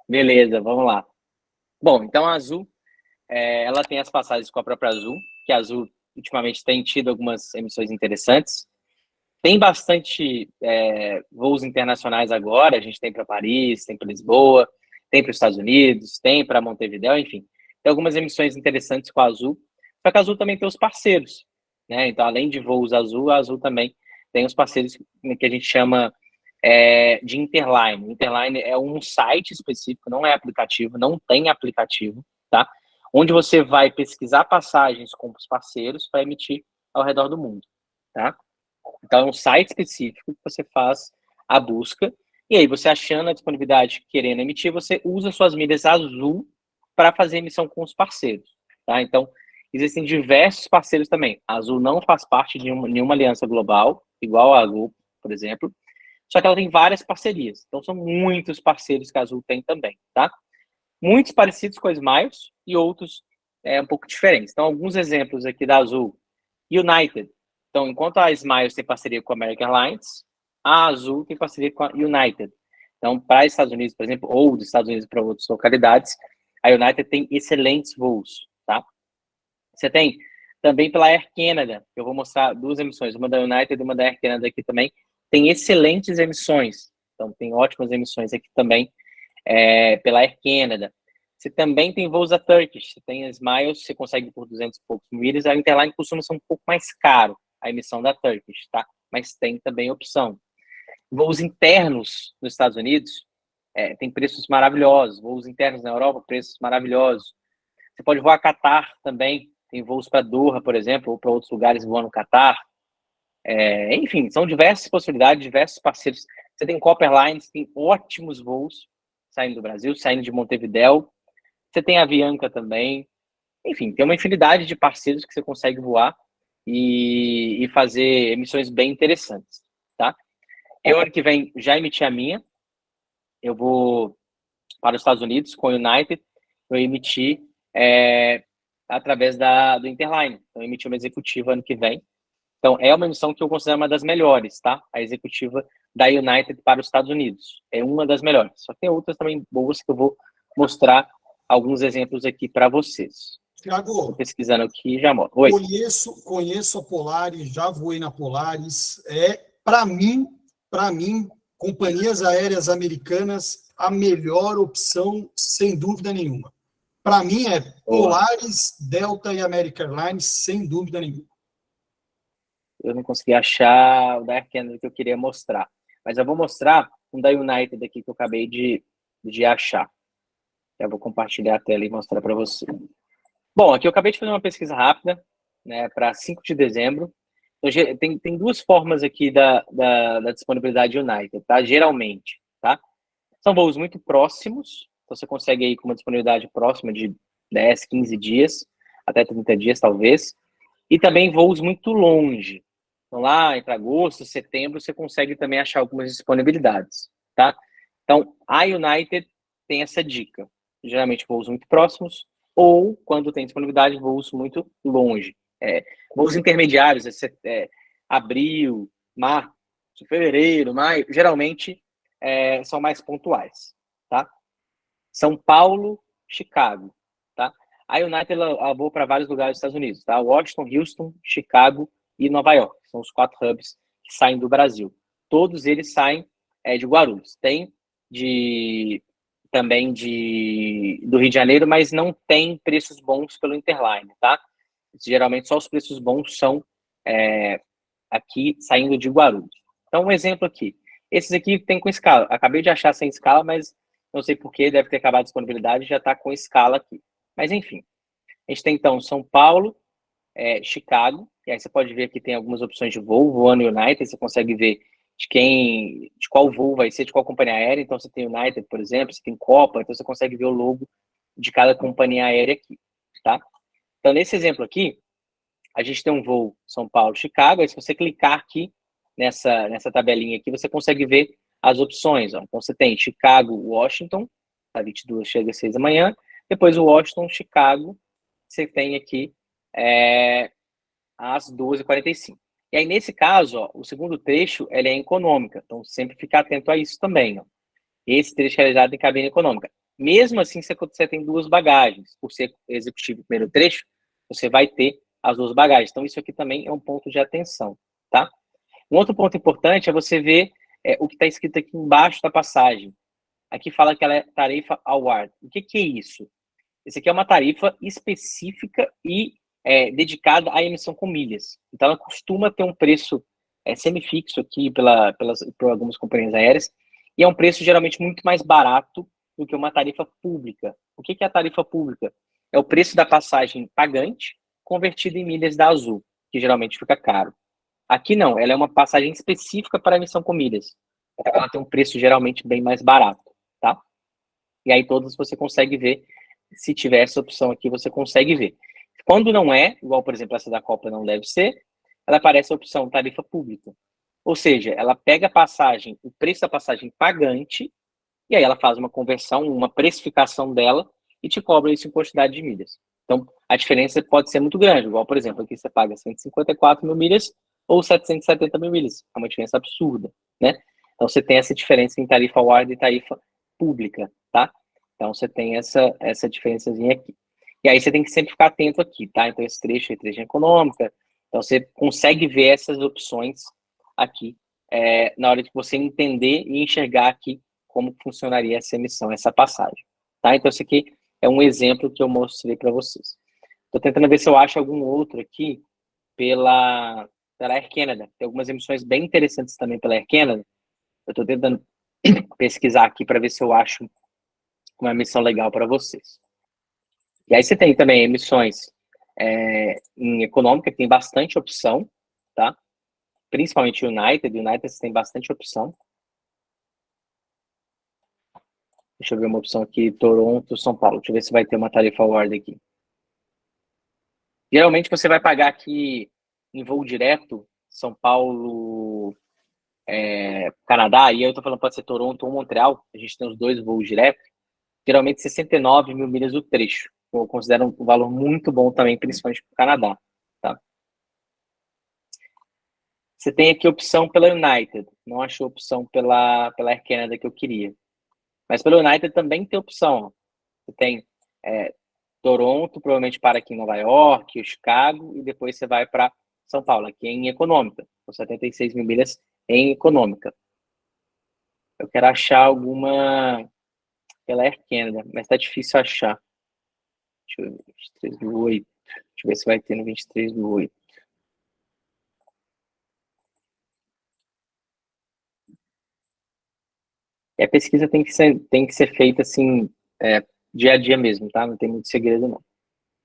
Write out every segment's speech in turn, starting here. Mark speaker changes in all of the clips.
Speaker 1: Beleza, vamos lá. Bom, então a Azul, ela tem as passagens com a própria Azul, que a Azul ultimamente tem tido algumas emissões interessantes. Tem bastante voos internacionais agora, a gente tem para Paris, tem para Lisboa, tem para os Estados Unidos, tem para Montevidéu, enfim. Tem algumas emissões interessantes com a Azul, só que a Azul também tem os parceiros, né? Então, além de voos Azul, a Azul também tem os parceiros que a gente chama de Interline. Interline é um site específico, não é aplicativo, não tem aplicativo, tá? Onde você vai pesquisar passagens com os parceiros para emitir ao redor do mundo, tá? Então, é um site específico que você faz a busca, e aí você achando a disponibilidade querendo emitir, você usa suas milhas Azul para fazer emissão com os parceiros, tá? Então, existem diversos parceiros também. A Azul não faz parte de nenhuma aliança global, igual a Gol, por exemplo, só que ela tem várias parcerias. Então, são muitos parceiros que a Azul tem também, tá? Muitos parecidos com a Smiles e outros um pouco diferentes. Então, alguns exemplos aqui da Azul. United. Então, enquanto a Smiles tem parceria com a American Airlines, a Azul tem parceria com a United. Então, para os Estados Unidos, por exemplo, ou dos Estados Unidos para outras localidades, a United tem excelentes voos, tá? Você tem também pela Air Canada, eu vou mostrar duas emissões, uma da United e uma da Air Canada aqui também, tem excelentes emissões. Então, tem ótimas emissões aqui também pela Air Canada. Você também tem voos da Turkish, você tem a Smiles, você consegue por 200 e poucos milhas, a Interline costuma ser um pouco mais caro, a emissão da Turkish, tá? Mas tem também opção. Voos internos nos Estados Unidos, tem preços maravilhosos. Voos internos na Europa, preços maravilhosos. Você pode voar a Qatar também, tem voos para Doha, por exemplo, ou para outros lugares voando no Qatar. Enfim, são diversas possibilidades, diversos parceiros. Você tem Copper Lines, tem ótimos voos saindo do Brasil, saindo de Montevidéu. Você tem a Avianca também. Enfim, tem uma infinidade de parceiros que você consegue voar e fazer emissões bem interessantes, tá? Eu, ano que vem, já emiti a minha. Eu vou para os Estados Unidos com a United. Eu emiti através do Interline. Então, eu emiti uma executiva ano que vem. Então, é uma emissão que eu considero uma das melhores, tá? A executiva da United para os Estados Unidos. É uma das melhores. Só tem outras também boas que eu vou mostrar alguns exemplos aqui para vocês. Estou
Speaker 2: Thiago,
Speaker 1: pesquisando aqui e já mostro. Oi.
Speaker 2: conheço a Polaris, já voei na Polaris. Para mim, companhias aéreas americanas, a melhor opção, sem dúvida nenhuma. Para mim é Polaris, Delta e American Airlines, sem dúvida nenhuma.
Speaker 1: Eu não consegui achar o da Air Canada que eu queria mostrar. Mas eu vou mostrar um da United aqui que eu acabei de achar. Eu vou compartilhar a tela e mostrar para você. Bom, aqui eu acabei de fazer uma pesquisa rápida, né, para 5 de dezembro. Então, tem duas formas aqui da disponibilidade United, tá? Geralmente, tá? São voos muito próximos, então você consegue aí com uma disponibilidade próxima de 10, 15 dias, até 30 dias, talvez. E também voos muito longe. Então, lá entre agosto, setembro, você consegue também achar algumas disponibilidades, tá? Então, a United tem essa dica. Geralmente, voos muito próximos, ou, quando tem disponibilidade, voos muito longe. Voos intermediários, abril, março, fevereiro, maio, geralmente são mais pontuais, tá? São Paulo, Chicago, tá? A United ela voa para vários lugares dos Estados Unidos, tá? Washington, Houston, Chicago e Nova York. São os 4 hubs que saem do Brasil. Todos eles saem de Guarulhos. Tem também do Rio de Janeiro, mas não tem preços bons pelo Interline, tá? Geralmente só os preços bons são aqui saindo de Guarulhos. Então, um exemplo aqui. Esses aqui tem com escala. Acabei de achar sem escala, mas não sei porquê, deve ter acabado a disponibilidade e já está com escala aqui. Mas, enfim. A gente tem, então, São Paulo, Chicago, e aí você pode ver que tem algumas opções de voo, voando United, você consegue ver de qual voo vai ser, de qual companhia aérea. Então, você tem United, por exemplo, você tem Copa, então você consegue ver o logo de cada companhia aérea aqui, tá? Então, nesse exemplo aqui, a gente tem um voo São Paulo-Chicago, aí se você clicar aqui nessa tabelinha aqui, você consegue ver as opções. Ó. Então, você tem Chicago-Washington, a 22 chega às 6 da manhã, depois o Washington-Chicago, você tem aqui às 12h45. E aí, nesse caso, ó, o segundo trecho, ele é econômica, então sempre fica atento a isso também. Ó. Esse trecho é realizado em cabine econômica. Mesmo assim, se você tem duas bagagens, por ser executivo primeiro trecho, você vai ter as duas bagagens. Então, isso aqui também é um ponto de atenção, tá? Um outro ponto importante é você ver o que está escrito aqui embaixo da passagem. Aqui fala que ela é tarifa award. O que é isso? Isso aqui é uma tarifa específica e dedicada à emissão com milhas. Então, ela costuma ter um preço semifixo aqui por algumas companhias aéreas, e é um preço geralmente muito mais barato do que uma tarifa pública. O que é a tarifa pública? É o preço da passagem pagante convertido em milhas da Azul, que geralmente fica caro. Aqui não, ela é uma passagem específica para emissão com milhas. Ela tem um preço geralmente bem mais barato, tá? E aí todas você consegue ver, se tiver essa opção aqui, você consegue ver. Quando não é, igual por exemplo essa da Copa não deve ser, ela aparece a opção tarifa pública. Ou seja, ela pega a passagem, o preço da passagem pagante, e aí ela faz uma conversão, uma precificação dela e te cobra isso em quantidade de milhas. Então, a diferença pode ser muito grande. Igual, por exemplo, aqui você paga 154 mil milhas ou 770 mil milhas. É uma diferença absurda, né? Então, você tem essa diferença em tarifa award e tarifa pública, tá? Então, você tem essa diferençazinha aqui. E aí, você tem que sempre ficar atento aqui, tá? Então, esse trecho é trecho econômica. Então, você consegue ver essas opções aqui na hora de você entender e enxergar aqui como funcionaria essa emissão, essa passagem, tá? Então, esse aqui é um exemplo que eu mostrei para vocês. Estou tentando ver se eu acho algum outro aqui pela Air Canada. Tem algumas emissões bem interessantes também pela Air Canada. Eu estou tentando pesquisar aqui para ver se eu acho uma emissão legal para vocês. E aí você tem também emissões em econômica, que tem bastante opção, tá? Principalmente United você tem bastante opção. Deixa eu ver uma opção aqui, Toronto, São Paulo. Deixa eu ver se vai ter uma tarifa award aqui. Geralmente você vai pagar aqui em voo direto, São Paulo, Canadá, e eu tô falando pode ser Toronto ou Montreal, a gente tem os dois voos diretos, geralmente 69 mil milhas o trecho. Eu considero um valor muito bom também, principalmente para o Canadá. Tá? Você tem aqui opção pela United, não achou opção pela Air Canada que eu queria. Mas pela United também tem opção. Você tem Toronto, provavelmente para aqui em Nova York, Chicago, e depois você vai para São Paulo, aqui em econômica, com 76 mil milhas em econômica. Eu quero achar alguma pela Air Canada, mas tá difícil achar. Deixa eu ver, 23/8. Deixa eu ver se vai ter no 23/8. E a pesquisa tem que ser feita assim, dia a dia mesmo, tá? Não tem muito segredo, não.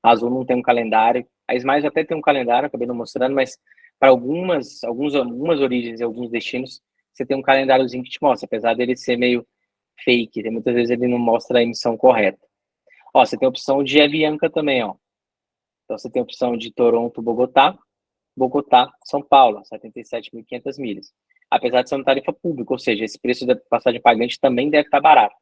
Speaker 1: A Azul não tem um calendário. A Smiles até tem um calendário, acabei não mostrando, mas para algumas origens e alguns destinos, você tem um calendáriozinho que te mostra, apesar dele ser meio fake, muitas vezes ele não mostra a emissão correta. Ó, você tem a opção de Avianca também, ó. Então você tem a opção de Toronto, Bogotá, São Paulo, 77.500 milhas. Apesar de ser uma tarifa pública, ou seja, esse preço da passagem pagante também deve estar barato,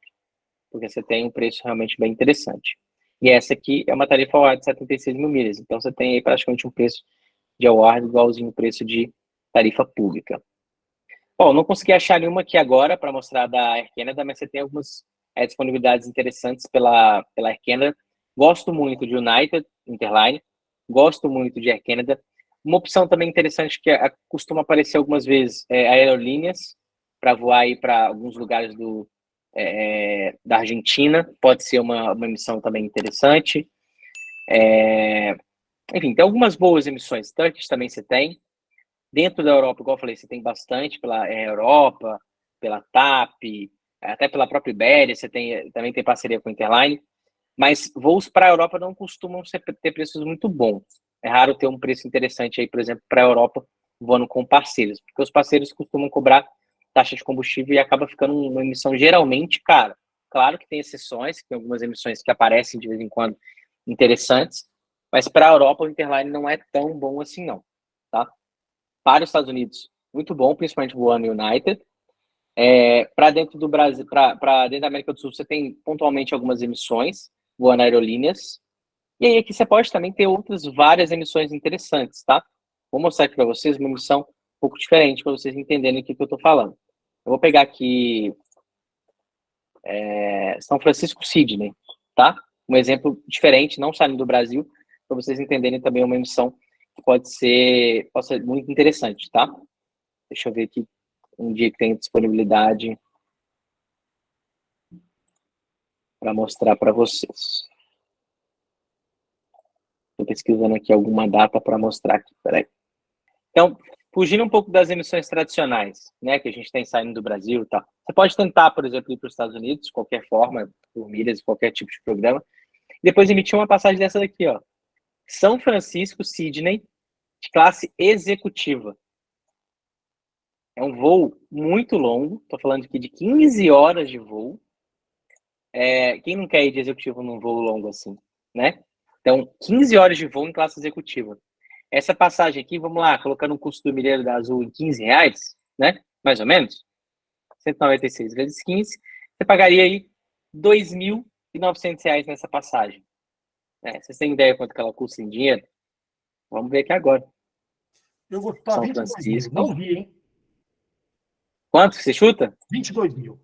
Speaker 1: porque você tem um preço realmente bem interessante. E essa aqui é uma tarifa award de 76 mil milhas, então você tem aí praticamente um preço de award igualzinho o preço de tarifa pública. Bom, não consegui achar nenhuma aqui agora para mostrar da Air Canada, mas você tem algumas disponibilidades interessantes pela Air Canada. Gosto muito de United Interline, gosto muito de Air Canada. Uma opção também interessante que costuma aparecer algumas vezes aerolíneas para voar aí para alguns lugares da Argentina, pode ser uma emissão também interessante. Enfim, tem algumas boas emissões. Turkish também você tem. Dentro da Europa, igual eu falei, você tem bastante pela Europa, pela TAP, até pela própria Iberia, você também tem parceria com a Interline. Mas voos para a Europa não costumam ter preços muito bons. É raro ter um preço interessante aí, por exemplo, para a Europa voando com parceiros, porque os parceiros costumam cobrar taxa de combustível e acaba ficando uma emissão geralmente cara. Claro que tem exceções, tem algumas emissões que aparecem de vez em quando interessantes, mas para a Europa o Interline não é tão bom assim não, tá? Para os Estados Unidos, muito bom, principalmente voando United. Para dentro do Brasil, para dentro da América do Sul, você tem pontualmente algumas emissões voando aerolíneas. E aí aqui você pode também ter outras várias emissões interessantes, tá? Vou mostrar aqui para vocês uma emissão um pouco diferente para vocês entenderem o que eu estou falando. Eu vou pegar aqui São Francisco Sydney, tá? Um exemplo diferente, não saindo do Brasil, para vocês entenderem também uma emissão que pode ser muito interessante, tá? Deixa eu ver aqui um dia que tem disponibilidade para mostrar para vocês. Estou pesquisando aqui alguma data para mostrar aqui, peraí. Então, fugindo um pouco das emissões tradicionais, né, que a gente tem saindo do Brasil e tal. Você pode tentar, por exemplo, ir para os Estados Unidos, de qualquer forma, por milhas, qualquer tipo de programa, e depois emitir uma passagem dessa daqui, ó. São Francisco, Sydney, de classe executiva. É um voo muito longo, estou falando aqui de 15 horas de voo. Quem não quer ir de executivo num voo longo assim, né? Então, 15 horas de voo em classe executiva. Essa passagem aqui, vamos lá, colocando o custo do milheiro da Azul em R$15, né? Mais ou menos. 196 vezes 15, você pagaria aí R$2.900 nessa passagem. Vocês têm ideia quanto que ela custa em dinheiro? Vamos ver aqui agora.
Speaker 2: Eu vou chutar
Speaker 1: São
Speaker 2: 22
Speaker 1: Francisco.
Speaker 2: mil. Não vi, hein?
Speaker 1: Quanto você chuta?
Speaker 2: 22 mil.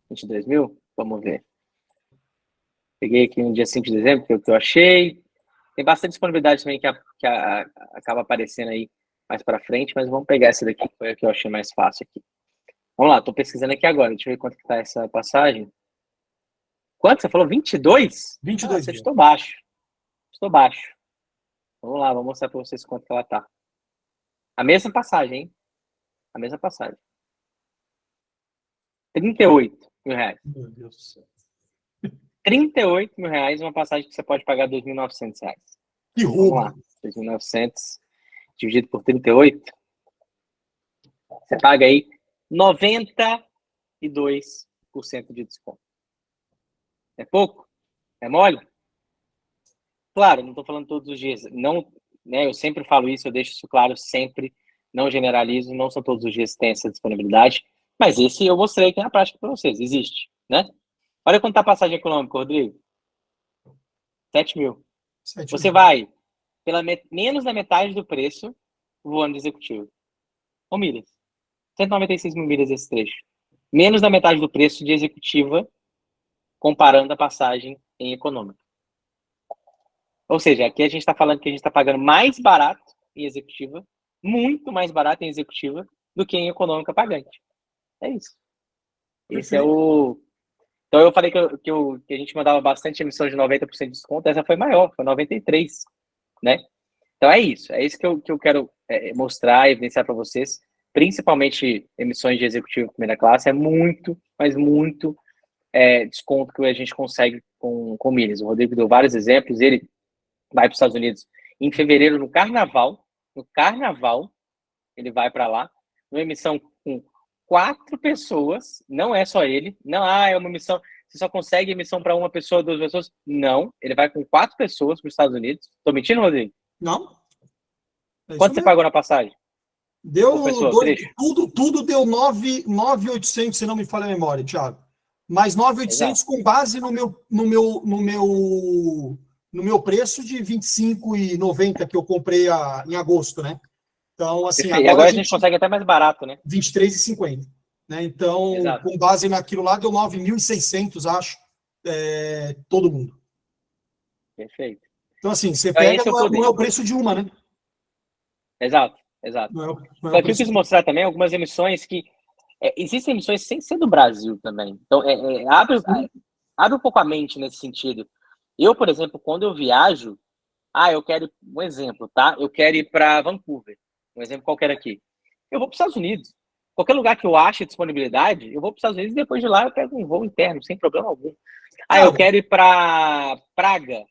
Speaker 1: 22 mil? Vamos ver. Peguei aqui no dia 5 de dezembro, que é o que eu achei. Tem bastante disponibilidade também que acaba aparecendo aí mais para frente, mas vamos pegar essa daqui, que foi a que eu achei mais fácil aqui. Vamos lá, estou pesquisando aqui agora. Deixa eu ver quanto que tá essa passagem. Quanto? Você falou 22?
Speaker 2: 22
Speaker 1: você
Speaker 2: mil.
Speaker 1: estou baixo. Estou baixo. Vamos lá, vou mostrar para vocês quanto que ela tá. A mesma passagem, hein? A mesma passagem. R$38 mil.
Speaker 2: Meu Deus do céu.
Speaker 1: R$38 mil, uma passagem que você pode pagar R$2.900.
Speaker 2: Que roubo.
Speaker 1: Vamos lá, 2.900 dividido por 38. Você paga aí 92% de desconto. É pouco? É mole? Claro, não estou falando todos os dias. Não, né, eu sempre falo isso, eu deixo isso claro sempre. Não generalizo, não são todos os dias que tem essa disponibilidade. Mas esse eu mostrei aqui na prática para vocês. Existe, né? Olha quanto está a passagem econômica, Rodrigo. 7 mil.
Speaker 2: 7
Speaker 1: Você
Speaker 2: mil.
Speaker 1: vai pela menos da metade do preço voando de executivo. Ou milhas. 196 mil milhas esse trecho. Menos da metade do preço de executiva comparando a passagem em econômica. Ou seja, aqui a gente está falando que a gente está pagando mais barato em executiva, muito mais barato em executiva do que em econômica pagante. É isso. Esse é o... Então eu falei que a gente mandava bastante emissão de 90% de desconto, essa foi maior, foi 93%, né? Então é isso que eu quero mostrar, evidenciar para vocês, principalmente emissões de executivo primeira classe, é muito, mas muito desconto que a gente consegue com milhas. O Rodrigo deu vários exemplos, ele vai para os Estados Unidos em fevereiro, no carnaval, ele vai para lá, uma emissão com 4 pessoas, não é só ele, não, é uma emissão, você só consegue emissão para uma pessoa, 2 pessoas, não, ele vai com 4 pessoas para os Estados Unidos. Tô mentindo, Rodrigo?
Speaker 2: Não.
Speaker 1: Quanto você pagou na passagem?
Speaker 2: Deu
Speaker 1: pessoa,
Speaker 2: tudo deu 9.800, se não me falha a memória, Thiago. Mais 9.800 com base no meu preço de 25,90 que eu comprei em agosto, né? Então, assim,
Speaker 1: agora a gente consegue até mais barato, né?
Speaker 2: 23,50. Né? Então, exato, com base naquilo lá, deu 9.600, acho, todo mundo.
Speaker 1: Perfeito.
Speaker 2: Então, assim, você pega, não é o preço de uma, né?
Speaker 1: Exato. Só que eu quis mostrar também algumas emissões que... existem emissões sem ser do Brasil também. Então, abre um pouco a mente nesse sentido. Eu, por exemplo, quando eu viajo, eu quero, um exemplo, tá? Eu quero ir para Vancouver, um exemplo qualquer aqui. Eu vou para os Estados Unidos. Qualquer lugar que eu ache disponibilidade, eu vou para os Estados Unidos e depois de lá eu pego um voo interno, sem problema algum. Eu quero ir para Praga,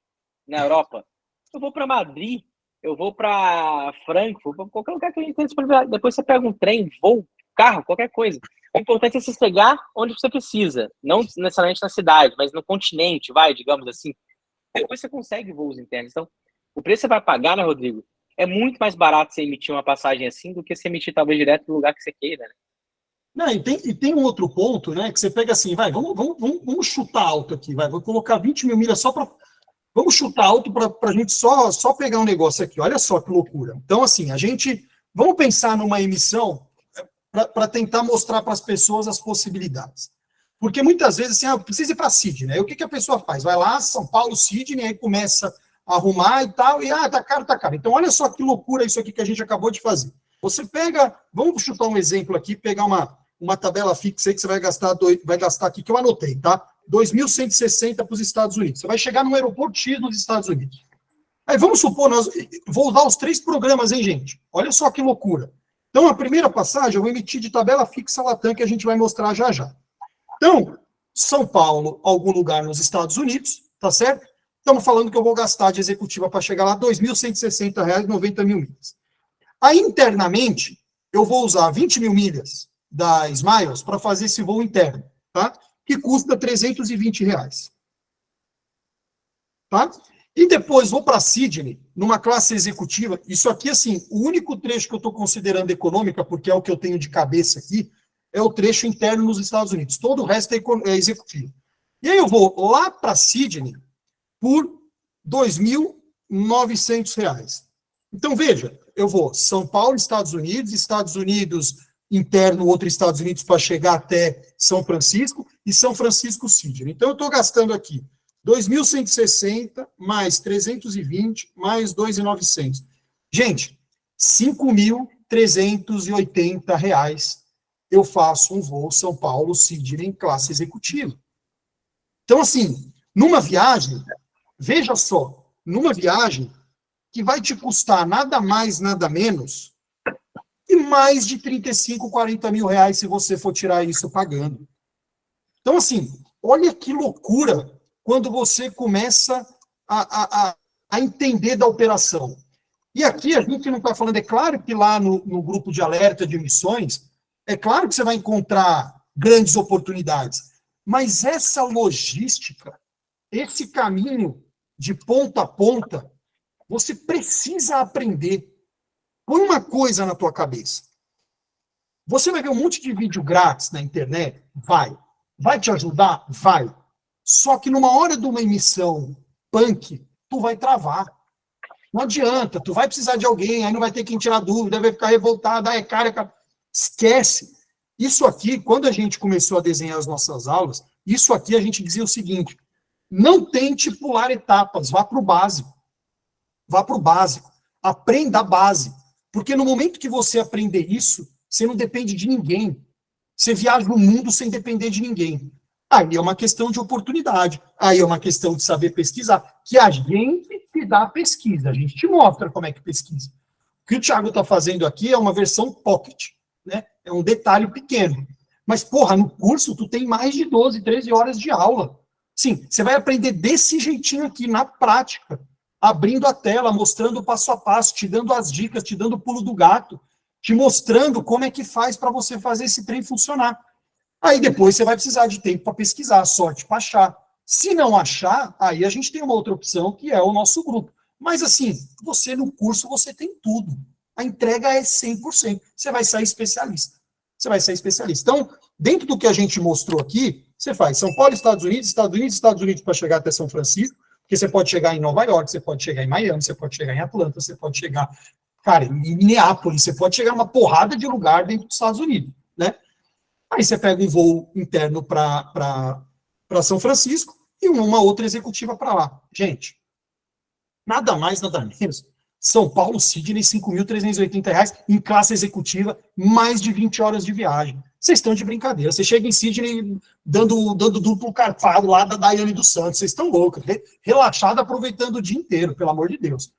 Speaker 1: na Europa. Eu vou para Madrid, eu vou para Frankfurt, para qualquer lugar que a gente tenha disponibilidade. Depois você pega um trem, voo, carro, qualquer coisa. O importante é você chegar onde você precisa, não necessariamente na cidade, mas no continente, digamos assim. Depois você consegue voos internos. Então, o preço que você vai pagar, né, Rodrigo? É muito mais barato você emitir uma passagem assim do que você emitir talvez direto no lugar que você queira, né?
Speaker 2: Não, e tem um outro ponto, né? Que você pega assim, vamos chutar alto aqui, vou colocar 20 mil milhas só para. Vamos chutar alto para a gente só pegar um negócio aqui. Olha só que loucura. Então, assim, vamos pensar numa emissão para tentar mostrar para as pessoas as possibilidades. Porque muitas vezes, assim, precisa ir para Sydney. Aí o que, que a pessoa faz? Vai lá, São Paulo, Sydney, aí começa a arrumar e tal, e tá caro, tá caro. Então, olha só que loucura isso aqui que a gente acabou de fazer. Você pega, vamos chutar um exemplo aqui, pegar uma tabela fixa aí que você vai gastar aqui, que eu anotei, tá? 2.160 para os Estados Unidos. Você vai chegar no aeroporto X nos Estados Unidos. Aí vamos supor, vou usar os 3 programas, hein, gente? Olha só que loucura. Então, a primeira passagem eu vou emitir de tabela fixa Latam, que a gente vai mostrar já já. Então, São Paulo, algum lugar nos Estados Unidos, tá certo? Estamos falando que eu vou gastar de executiva para chegar lá R$ 2.160, 90 mil milhas. Aí, internamente, eu vou usar 20 mil milhas da Smiles para fazer esse voo interno, tá? Que custa R$ 320. Tá? E depois vou para Sydney, numa classe executiva. Isso aqui, assim, o único trecho que eu estou considerando econômica, porque é o que eu tenho de cabeça aqui, é o trecho interno nos Estados Unidos. Todo o resto é executivo. E aí eu vou lá para Sydney por R$ 2.900. Então, veja, eu vou São Paulo, Estados Unidos interno, outro Estados Unidos para chegar até São Francisco, e São Francisco, Sydney. Então, eu estou gastando aqui 2.160 mais 320 mais 2.900. Gente, R$ 5.380 eu faço um voo São Paulo, Sydney em classe executiva. Então, assim, numa viagem, veja só, numa viagem que vai te custar nada mais, nada menos, e mais de 35, 40 mil reais se você for tirar isso pagando. Então, assim, olha que loucura quando você começa a entender da operação. E aqui a gente não está falando, é claro que lá no grupo de alerta de emissões, é claro que você vai encontrar grandes oportunidades, mas essa logística, esse caminho de ponta a ponta, você precisa aprender. Põe uma coisa na tua cabeça. Você vai ver um monte de vídeo grátis na internet? Vai. Vai te ajudar? Vai. Só que numa hora de uma emissão punk, tu vai travar. Não adianta, tu vai precisar de alguém, aí não vai ter quem tirar dúvida, vai ficar revoltado, é cara. Esquece. Isso aqui, quando a gente começou a desenhar as nossas aulas, isso aqui a gente dizia o seguinte: não tente pular etapas, vá para o básico. Vá para o básico. Aprenda a base. Porque no momento que você aprender isso, você não depende de ninguém. Você viaja no mundo sem depender de ninguém. Aí é uma questão de oportunidade. Aí é uma questão de saber pesquisar. Que a gente te dá a pesquisa. A gente te mostra como é que pesquisa. O que o Thiago está fazendo aqui é uma versão pocket. Né? É um detalhe pequeno. Mas, porra, no curso tu tem mais de 12, 13 horas de aula. Sim, você vai aprender desse jeitinho aqui, na prática. Abrindo a tela, mostrando o passo a passo, te dando as dicas, te dando o pulo do gato, te mostrando como é que faz para você fazer esse trem funcionar. Aí depois você vai precisar de tempo para pesquisar, sorte para achar. Se não achar, aí a gente tem uma outra opção, que é o nosso grupo. Mas assim, você no curso, você tem tudo. A entrega é 100%. Você vai sair especialista. Você vai sair especialista. Então, dentro do que a gente mostrou aqui, você faz São Paulo, Estados Unidos para chegar até São Francisco, porque você pode chegar em Nova York, você pode chegar em Miami, você pode chegar em Atlanta, você pode chegar, cara, em Minneapolis, você pode chegar em uma porrada de lugar dentro dos Estados Unidos, né? Aí você pega um voo interno para São Francisco e uma outra executiva para lá. Gente, nada mais, nada menos. São Paulo, Sydney, R$ 5.380 em classe executiva, mais de 20 horas de viagem. Vocês estão de brincadeira. Você chega em Sydney dando duplo carpado lá da Daiane dos Santos. Vocês estão loucos. Relaxado, aproveitando o dia inteiro, pelo amor de Deus.